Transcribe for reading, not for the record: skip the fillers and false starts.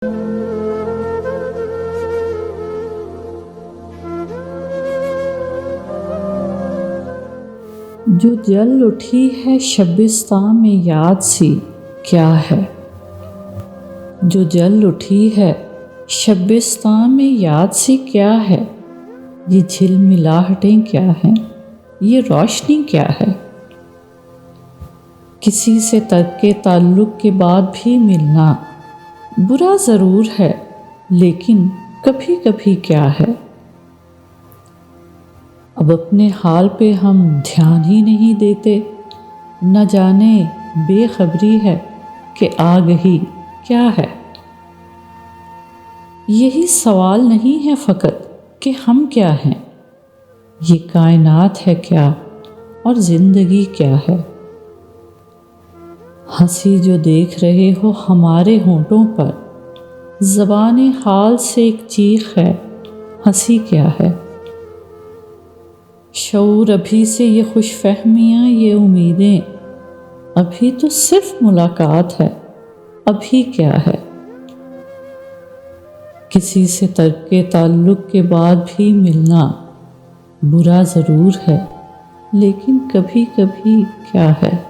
جو جل اٹھی ہے شبستاں میں یاد سی کیا ہے، جو جل اٹھی ہے شبستاں میں یاد سی کیا ہے، یہ جھلملاہٹیں کیا ہیں، یہ روشنی کیا ہے۔ کسی سے ترک تعلق کے بعد بھی ملنا برا ضرور ہے، لیکن کبھی کبھی کیا ہے۔ اب اپنے حال پہ ہم دھیان ہی نہیں دیتے، نہ جانے بے خبری ہے کہ آگہی کیا ہے۔ یہی سوال نہیں ہے فقط کہ ہم کیا ہیں، یہ کائنات ہے کیا اور زندگی کیا ہے۔ ہنسی جو دیکھ رہے ہو ہمارے ہونٹوں پر، زبان حال سے ایک چیخ ہے، ہنسی کیا ہے۔ شعور ابھی سے یہ خوش فہمیاں، یہ امیدیں، ابھی تو صرف ملاقات ہے، ابھی کیا ہے۔ کسی سے ترک تعلق کے بعد بھی ملنا برا ضرور ہے، لیکن کبھی کبھی کیا ہے۔